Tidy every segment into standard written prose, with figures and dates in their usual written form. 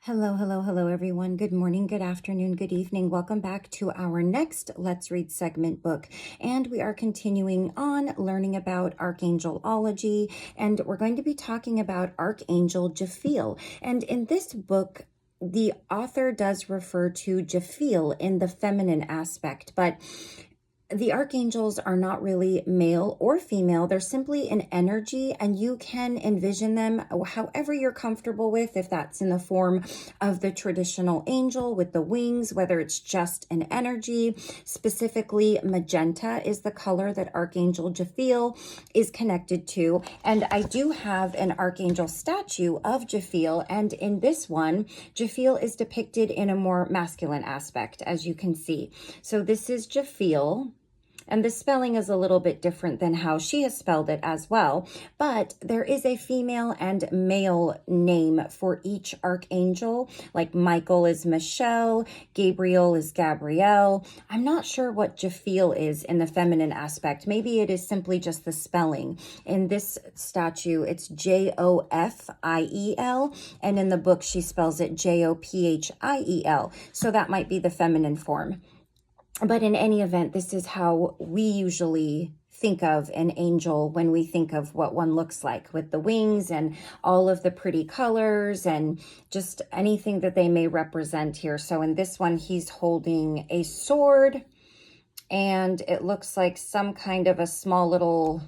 Hello, hello, hello, everyone. Good morning, good afternoon, good evening. Welcome back to our next Let's Read segment book. And we are continuing on learning about Archangelology, and we're going to be talking about Archangel Jophiel. And in this book, the author does refer to Jophiel in the feminine aspect, but the archangels are not really male or female. They're simply an energy, and you can envision them however you're comfortable with, if that's in the form of the traditional angel with the wings, whether it's just an energy. Specifically, magenta is the color that Archangel Jophiel is connected to. And I do have an archangel statue of Jophiel, and in this one, Jophiel is depicted in a more masculine aspect, as you can see. So this is Jophiel. And the spelling is a little bit different than how she has spelled it as well. But there is a female and male name for each archangel. Like Michael is Michelle, Gabriel is Gabrielle. I'm not sure what Jophiel is in the feminine aspect. Maybe it is simply just the spelling. In this statue, it's Jophiel. And in the book, she spells it Jophiel. So that might be the feminine form. But in any event, this is how we usually think of an angel when we think of what one looks like, with the wings and all of the pretty colors and just anything that they may represent here. So in this one, he's holding a sword, and it looks like some kind of a small little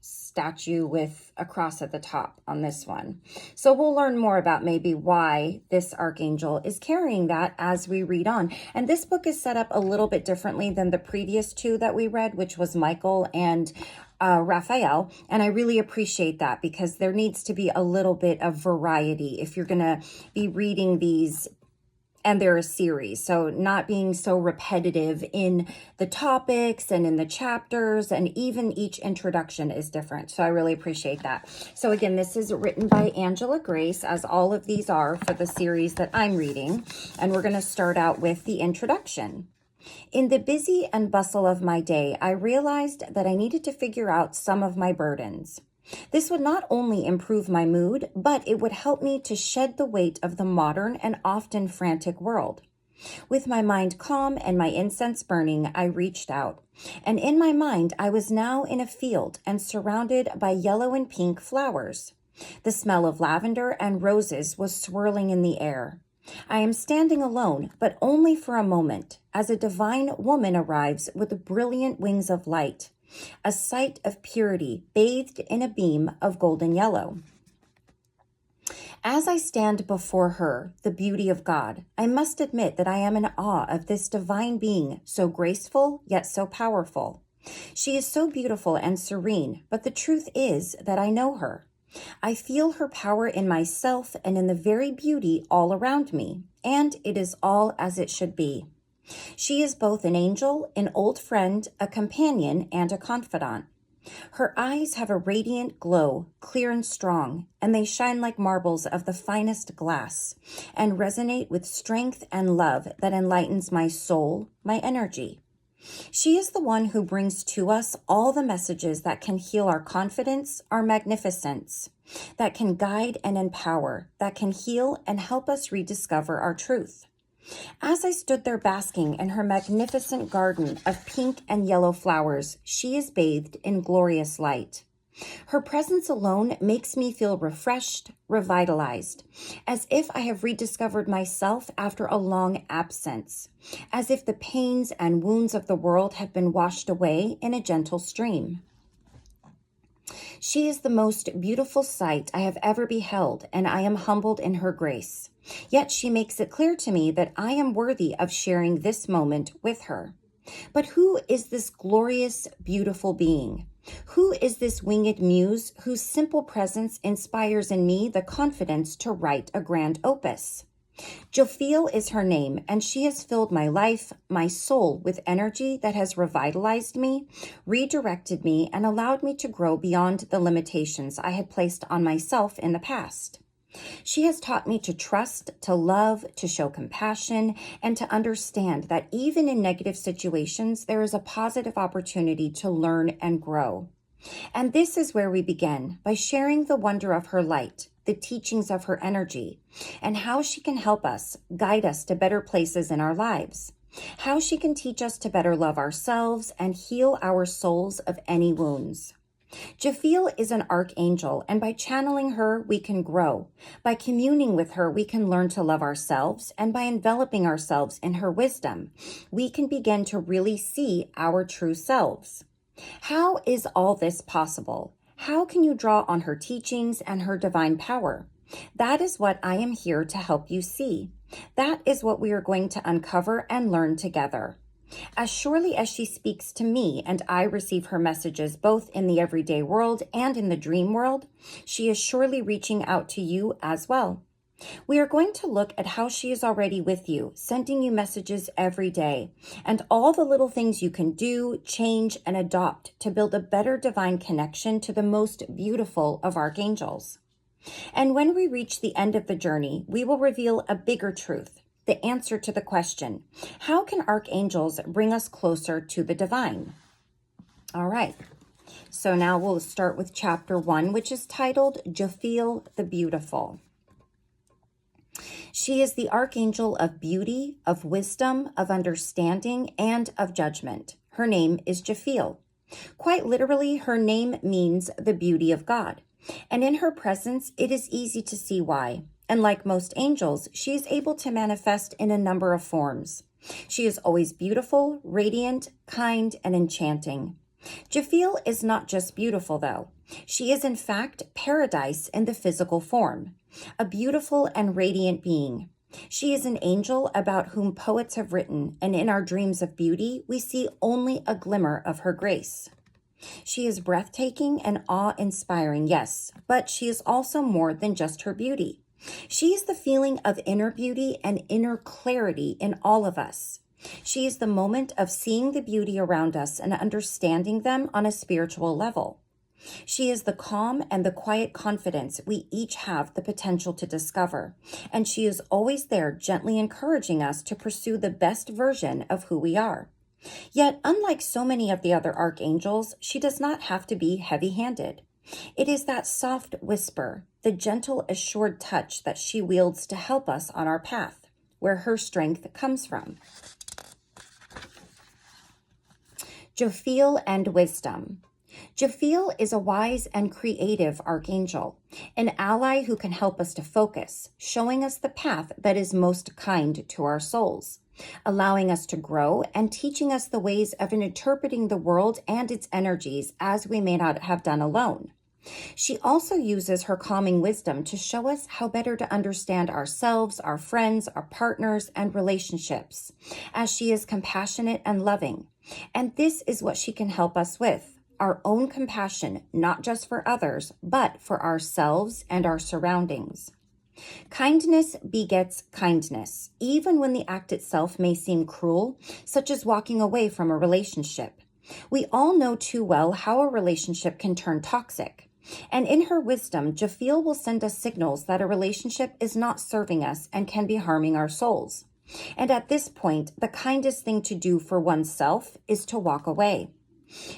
statue with a cross at the top on this one. So we'll learn more about maybe why this archangel is carrying that as we read on. And this book is set up a little bit differently than the previous two that we read, which was Michael and Raphael. And I really appreciate that, because there needs to be a little bit of variety if you're going to be reading these. And they're a series, so not being so repetitive in the topics and in the chapters, and even each introduction is different. So I really appreciate that. So again, this is written by Angela Grace, as all of these are for the series that I'm reading. And we're going to start out with the introduction. In the busy and bustle of my day, I realized that I needed to figure out some of my burdens. This would not only improve my mood, but it would help me to shed the weight of the modern and often frantic world. With my mind calm and my incense burning, I reached out. And in my mind, I was now in a field and surrounded by yellow and pink flowers. The smell of lavender and roses was swirling in the air. I am standing alone, but only for a moment, as a divine woman arrives with brilliant wings of light. A sight of purity bathed in a beam of golden yellow. As I stand before her, the beauty of God, I must admit that I am in awe of this divine being, so graceful yet so powerful. She is so beautiful and serene, but the truth is that I know her. I feel her power in myself and in the very beauty all around me, and it is all as it should be. She is both an angel, an old friend, a companion, and a confidant. Her eyes have a radiant glow, clear and strong, and they shine like marbles of the finest glass, and resonate with strength and love that enlightens my soul, my energy. She is the one who brings to us all the messages that can heal our confidence, our magnificence, that can guide and empower, that can heal and help us rediscover our truth. As I stood there basking in her magnificent garden of pink and yellow flowers, she is bathed in glorious light. Her presence alone makes me feel refreshed, revitalized, as if I have rediscovered myself after a long absence, as if the pains and wounds of the world have been washed away in a gentle stream. She is the most beautiful sight I have ever beheld, and I am humbled in her grace. Yet she makes it clear to me that I am worthy of sharing this moment with her. But who is this glorious, beautiful being? Who is this winged muse whose simple presence inspires in me the confidence to write a grand opus? Jophiel is her name, and she has filled my life, my soul, with energy that has revitalized me, redirected me, and allowed me to grow beyond the limitations I had placed on myself in the past. She has taught me to trust, to love, to show compassion, and to understand that even in negative situations, there is a positive opportunity to learn and grow. And this is where we begin, by sharing the wonder of her light, the teachings of her energy, and how she can help us, guide us to better places in our lives, how she can teach us to better love ourselves and heal our souls of any wounds. Jophiel is an archangel, and by channeling her, we can grow. By communing with her, we can learn to love ourselves, and by enveloping ourselves in her wisdom, we can begin to really see our true selves. How is all this possible? How can you draw on her teachings and her divine power? That is what I am here to help you see. That is what we are going to uncover and learn together. As surely as she speaks to me and I receive her messages both in the everyday world and in the dream world, she is surely reaching out to you as well. We are going to look at how she is already with you, sending you messages every day, and all the little things you can do, change, and adopt to build a better divine connection to the most beautiful of archangels. And when we reach the end of the journey, we will reveal a bigger truth. The answer to the question, how can archangels bring us closer to the divine? All right, so now we'll start with chapter 1, which is titled Jophiel the Beautiful. She is the archangel of beauty, of wisdom, of understanding, and of judgment. Her name is Jophiel. Quite literally, her name means the beauty of God. And in her presence, it is easy to see why. And like most angels, she is able to manifest in a number of forms. She is always beautiful, radiant, kind, and enchanting. Jophiel is not just beautiful, though. She is, in fact, paradise in the physical form, a beautiful and radiant being. She is an angel about whom poets have written, and in our dreams of beauty, we see only a glimmer of her grace. She is breathtaking and awe-inspiring, yes, but she is also more than just her beauty. She is the feeling of inner beauty and inner clarity in all of us. She is the moment of seeing the beauty around us and understanding them on a spiritual level. She is the calm and the quiet confidence we each have the potential to discover, and she is always there gently encouraging us to pursue the best version of who we are. Yet, unlike so many of the other archangels, she does not have to be heavy-handed. It is that soft whisper, the gentle, assured touch that she wields to help us on our path, where her strength comes from. Jophiel and wisdom. Jophiel is a wise and creative archangel, an ally who can help us to focus, showing us the path that is most kind to our souls, allowing us to grow and teaching us the ways of interpreting the world and its energies as we may not have done alone. She also uses her calming wisdom to show us how better to understand ourselves, our friends, our partners, and relationships, as she is compassionate and loving. And this is what she can help us with, our own compassion, not just for others, but for ourselves and our surroundings. Kindness begets kindness, even when the act itself may seem cruel, such as walking away from a relationship. We all know too well how a relationship can turn toxic. And in her wisdom, Jophiel will send us signals that a relationship is not serving us and can be harming our souls. And at this point, the kindest thing to do for oneself is to walk away.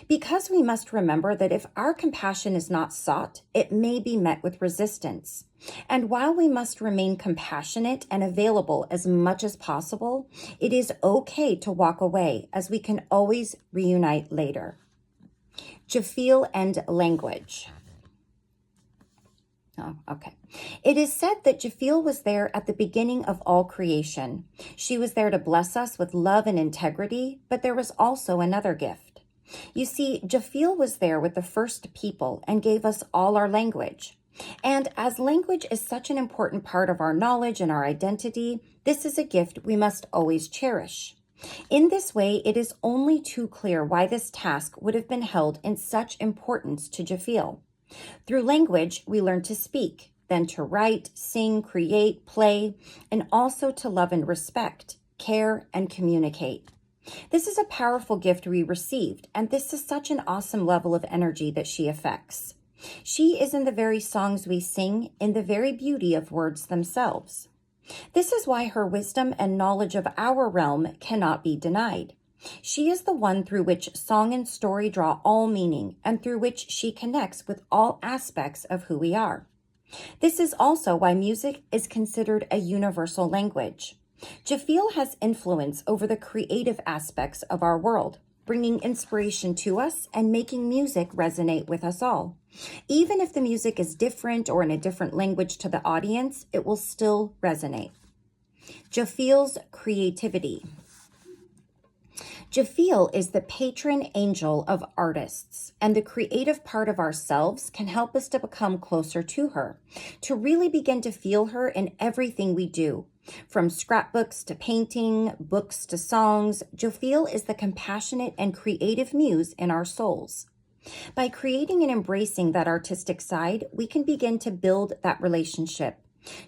Because we must remember that if our compassion is not sought, it may be met with resistance. And while we must remain compassionate and available as much as possible, it is okay to walk away, as we can always reunite later. Jophiel and language. Oh, okay. It is said that Jophiel was there at the beginning of all creation. She was there to bless us with love and integrity, but there was also another gift. You see, Jophiel was there with the first people and gave us all our language. And as language is such an important part of our knowledge and our identity, this is a gift we must always cherish. In this way, it is only too clear why this task would have been held in such importance to Jophiel. Through language, we learn to speak, then to write, sing, create, play, and also to love and respect, care, and communicate. This is a powerful gift we received, and this is such an awesome level of energy that she affects. She is in the very songs we sing, in the very beauty of words themselves. This is why her wisdom and knowledge of our realm cannot be denied. She is the one through which song and story draw all meaning, and through which she connects with all aspects of who we are. This is also why music is considered a universal language. Jophiel has influence over the creative aspects of our world, bringing inspiration to us and making music resonate with us all. Even if the music is different or in a different language to the audience, it will still resonate. Jophiel's creativity. Jophiel is the patron angel of artists, and the creative part of ourselves can help us to become closer to her, to really begin to feel her in everything we do. From scrapbooks to painting, books to songs, Jophiel is the compassionate and creative muse in our souls. By creating and embracing that artistic side, we can begin to build that relationship.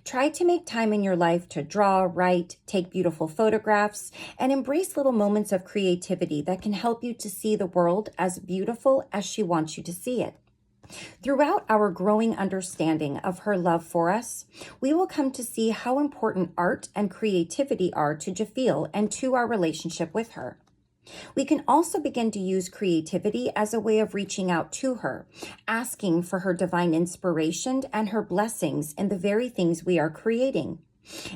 Try to make time in your life to draw, write, take beautiful photographs, and embrace little moments of creativity that can help you to see the world as beautiful as she wants you to see it. Throughout our growing understanding of her love for us, we will come to see how important art and creativity are to Jophiel and to our relationship with her. We can also begin to use creativity as a way of reaching out to her, asking for her divine inspiration and her blessings in the very things we are creating.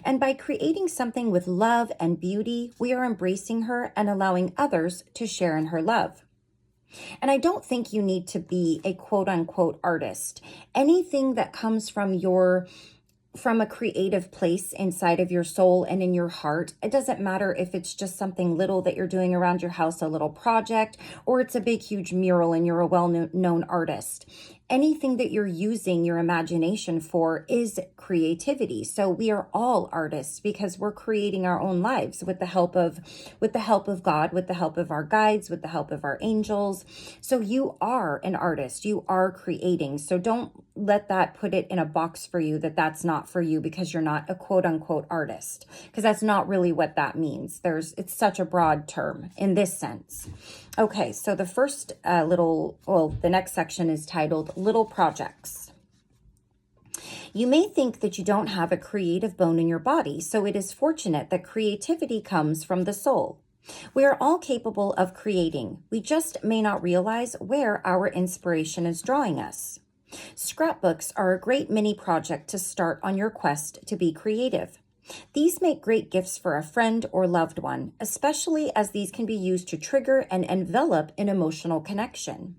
And by creating something with love and beauty, we are embracing her and allowing others to share in her love. And I don't think you need to be a quote-unquote artist. Anything that comes from a creative place inside of your soul and in your heart. It doesn't matter if it's just something little that you're doing around your house, a little project, or it's a big, huge mural and you're a well-known artist. Anything that you're using your imagination for is creativity. So we are all artists because we're creating our own lives with the help of God, with the help of our guides, with the help of our angels. So you are an artist. You are creating. So don't let that put it in a box for you that that's not for you because you're not a quote unquote artist, because that's not really what that means. It's such a broad term in this sense. Okay, so the first the next section is titled Little Projects. You may think that you don't have a creative bone in your body, so it is fortunate that creativity comes from the soul. We are all capable of creating. We just may not realize where our inspiration is drawing us. Scrapbooks are a great mini project to start on your quest to be creative. These make great gifts for a friend or loved one, especially as these can be used to trigger and envelop an emotional connection.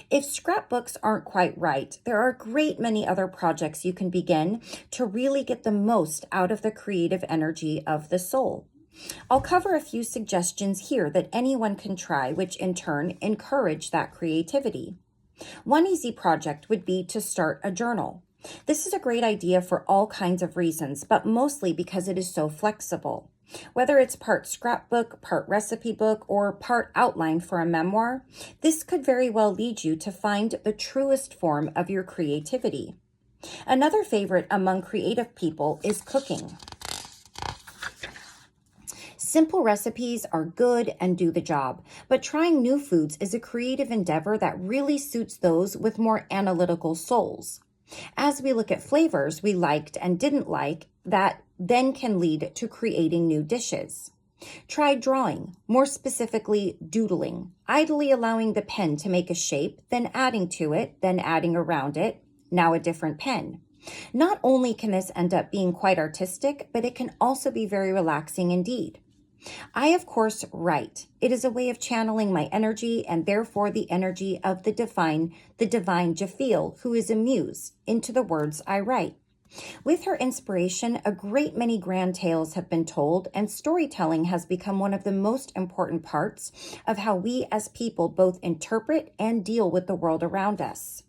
If scrapbooks aren't quite right, there are a great many other projects you can begin to really get the most out of the creative energy of the soul. I'll cover a few suggestions here that anyone can try, which in turn encourage that creativity. One easy project would be to start a journal. This is a great idea for all kinds of reasons, but mostly because it is so flexible. Whether it's part scrapbook, part recipe book, or part outline for a memoir, this could very well lead you to find the truest form of your creativity. Another favorite among creative people is cooking. Simple recipes are good and do the job, but trying new foods is a creative endeavor that really suits those with more analytical souls. As we look at flavors we liked and didn't like, that then can lead to creating new dishes. Try drawing, more specifically doodling, idly allowing the pen to make a shape, then adding to it, then adding around it, now a different pen. Not only can this end up being quite artistic, but it can also be very relaxing indeed. I, of course, write. It is a way of channeling my energy and therefore the energy of the divine Jophiel, who is a muse, into the words I write. With her inspiration, a great many grand tales have been told, and storytelling has become one of the most important parts of how we as people both interpret and deal with the world around us.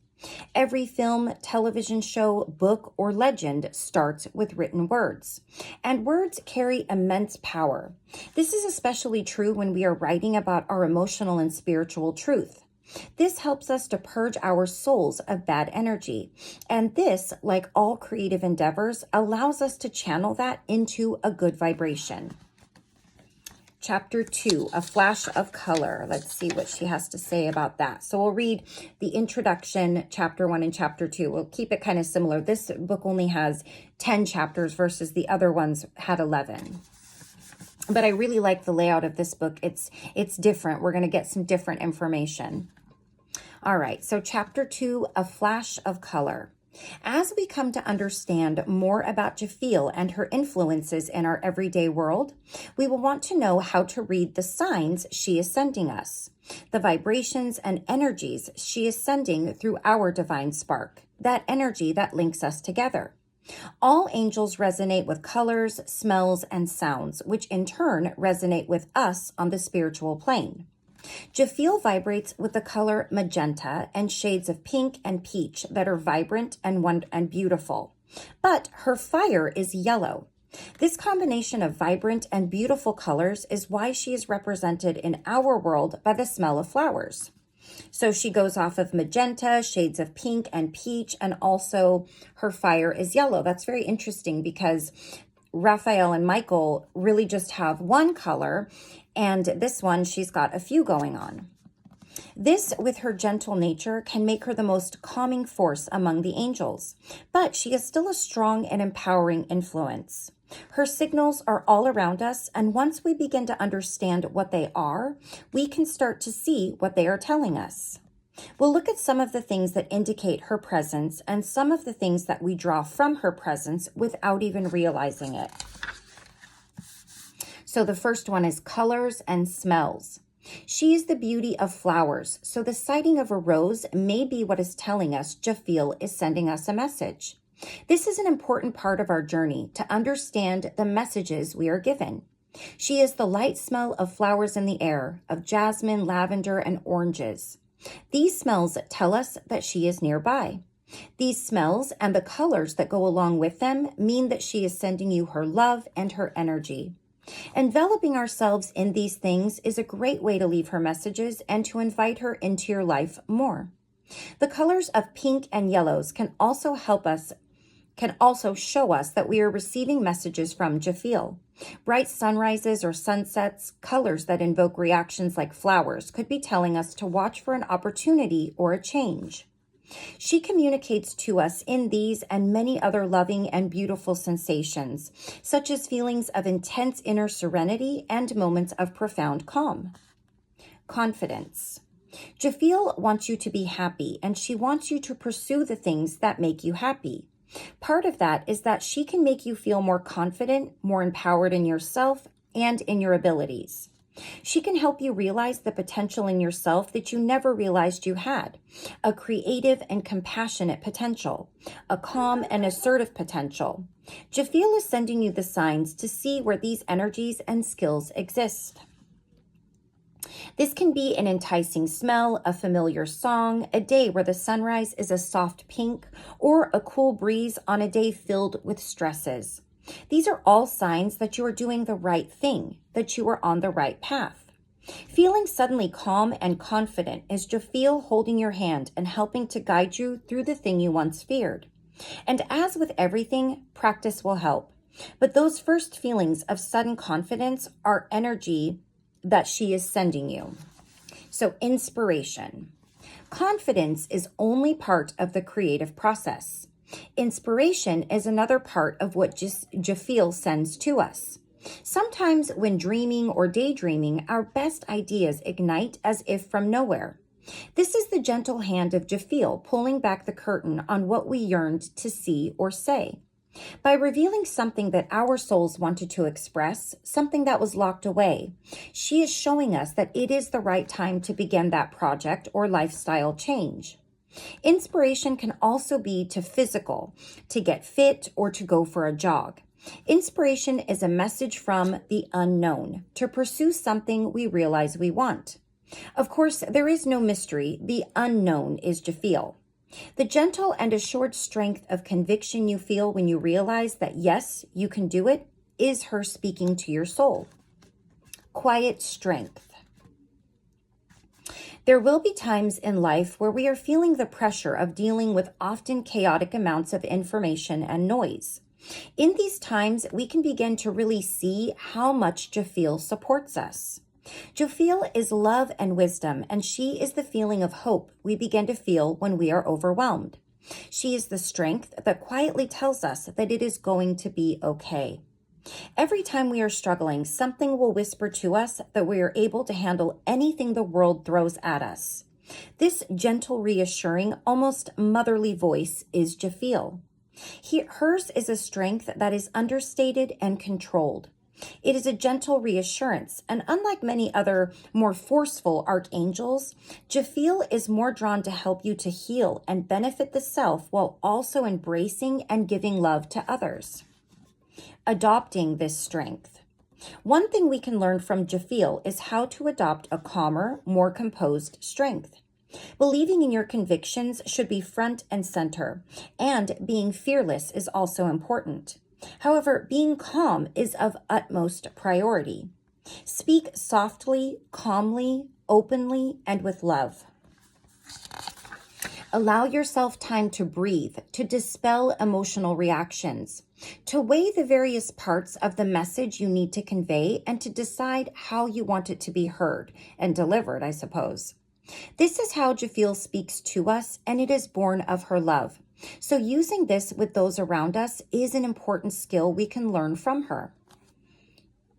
Every film, television show, book, or legend starts with written words, and words carry immense power. This is especially true when we are writing about our emotional and spiritual truth. This helps us to purge our souls of bad energy, and this, like all creative endeavors, allows us to channel that into a good vibration. Chapter 2, A Flash of Color. Let's see what she has to say about that. So we'll read the introduction, Chapter 1 and Chapter 2. We'll keep it kind of similar. This book only has 10 chapters versus the other ones had 11. But I really like the layout of this book. It's different. We're going to get some different information. All right, so Chapter 2, A Flash of Color. As we come to understand more about Jophiel and her influences in our everyday world, we will want to know how to read the signs she is sending us, the vibrations and energies she is sending through our divine spark, that energy that links us together. All angels resonate with colors, smells, and sounds, which in turn resonate with us on the spiritual plane. Jophiel vibrates with the color magenta and shades of pink and peach that are vibrant and beautiful. But her fire is yellow. This combination of vibrant and beautiful colors is why she is represented in our world by the smell of flowers. So she goes off of magenta, shades of pink and peach, and also her fire is yellow. That's very interesting because Raphael and Michael really just have one color, and this one, she's got a few going on. This, with her gentle nature, can make her the most calming force among the angels, but she is still a strong and empowering influence. Her signals are all around us, and once we begin to understand what they are, we can start to see what they are telling us. We'll look at some of the things that indicate her presence and some of the things that we draw from her presence without even realizing it. So the first one is colors and smells. She is the beauty of flowers, so the sighting of a rose may be what is telling us Jophiel is sending us a message. This is an important part of our journey to understand the messages we are given. She is the light smell of flowers in the air, of jasmine, lavender, and oranges. These smells tell us that she is nearby. These smells and the colors that go along with them mean that she is sending you her love and her energy. Enveloping ourselves in these things is a great way to leave her messages and to invite her into your life more. The colors of pink and yellows can also show us that we are receiving messages from Jophiel. Bright sunrises or sunsets, colors that invoke reactions like flowers, could be telling us to watch for an opportunity or a change. She communicates to us in these and many other loving and beautiful sensations, such as feelings of intense inner serenity and moments of profound calm. Confidence. Jophiel wants you to be happy, and she wants you to pursue the things that make you happy. Part of that is that she can make you feel more confident, more empowered in yourself and in your abilities. She can help you realize the potential in yourself that you never realized you had, a creative and compassionate potential, a calm and assertive potential. Jophiel is sending you the signs to see where these energies and skills exist. This can be an enticing smell, a familiar song, a day where the sunrise is a soft pink, or a cool breeze on a day filled with stresses. These are all signs that you are doing the right thing, that you are on the right path. Feeling suddenly calm and confident is Jophiel holding your hand and helping to guide you through the thing you once feared. And as with everything, practice will help. But those first feelings of sudden confidence are energy that she is sending you. So, inspiration. Confidence is only part of the creative process. Inspiration is another part of what Jophiel sends to us. Sometimes when dreaming or daydreaming, our best ideas ignite as if from nowhere. This is the gentle hand of Jophiel pulling back the curtain on what we yearned to see or say. By revealing something that our souls wanted to express, something that was locked away, she is showing us that it is the right time to begin that project or lifestyle change. Inspiration can also be to physical, to get fit, or to go for a jog. Inspiration is a message from the unknown, to pursue something we realize we want. Of course, there is no mystery. The unknown is Jophiel. The gentle and assured strength of conviction you feel when you realize that yes, you can do it, is her speaking to your soul. Quiet strength. There will be times in life where we are feeling the pressure of dealing with often chaotic amounts of information and noise. In these times, we can begin to really see how much Jophiel supports us. Jophiel is love and wisdom, and she is the feeling of hope we begin to feel when we are overwhelmed. She is the strength that quietly tells us that it is going to be okay. Every time we are struggling, something will whisper to us that we are able to handle anything the world throws at us. This gentle, reassuring, almost motherly voice is Jophiel. Hers is a strength that is understated and controlled. It is a gentle reassurance, and unlike many other more forceful archangels, Jophiel is more drawn to help you to heal and benefit the self while also embracing and giving love to others. Adopting this strength. One thing we can learn from Jophiel is how to adopt a calmer, more composed strength. Believing in your convictions should be front and center, and being fearless is also important. However, being calm is of utmost priority. Speak softly, calmly, openly, and with love. Allow yourself time to breathe, to dispel emotional reactions, to weigh the various parts of the message you need to convey, and to decide how you want it to be heard and delivered, I suppose. This is how Jophiel speaks to us, and it is born of her love. So using this with those around us is an important skill we can learn from her.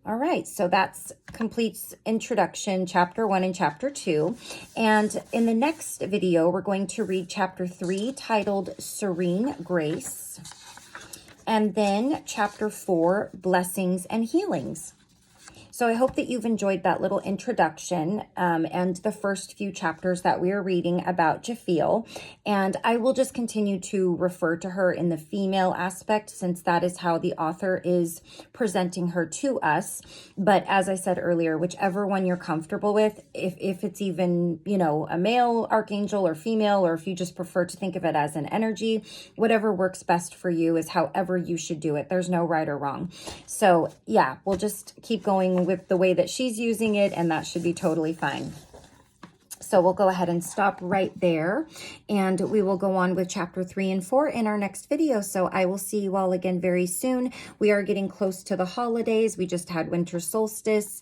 All right, so that's completes introduction, chapter 1 and chapter 2. And in the next video, we're going to read chapter 3, titled Serene Grace. And then chapter 4, Blessings and Healings. So I hope that you've enjoyed that little introduction and the first few chapters that we are reading about Jophiel. And I will just continue to refer to her in the female aspect, since that is how the author is presenting her to us. But as I said earlier, whichever one you're comfortable with, if it's even, a male archangel or female, or if you just prefer to think of it as an energy, whatever works best for you is however you should do it. There's no right or wrong. So yeah, we'll just keep going with the way that she's using it, and that should be totally fine. So we'll go ahead and stop right there, and we will go on with chapter 3 and 4 in our next video. So I will see you all again very soon. We are getting close to the holidays. We just had winter solstice.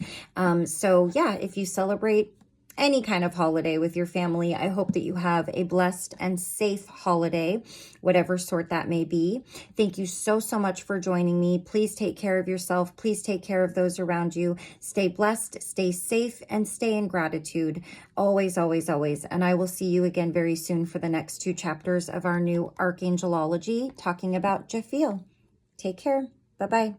So yeah, if you celebrate any kind of holiday with your family, I hope that you have a blessed and safe holiday, whatever sort that may be. Thank you so much for joining me. Please take care of yourself. Please take care of those around you. Stay blessed, stay safe, and stay in gratitude. Always, always, always. And I will see you again very soon for the next 2 chapters of our new Archangelology, talking about Jophiel. Take care. Bye-bye.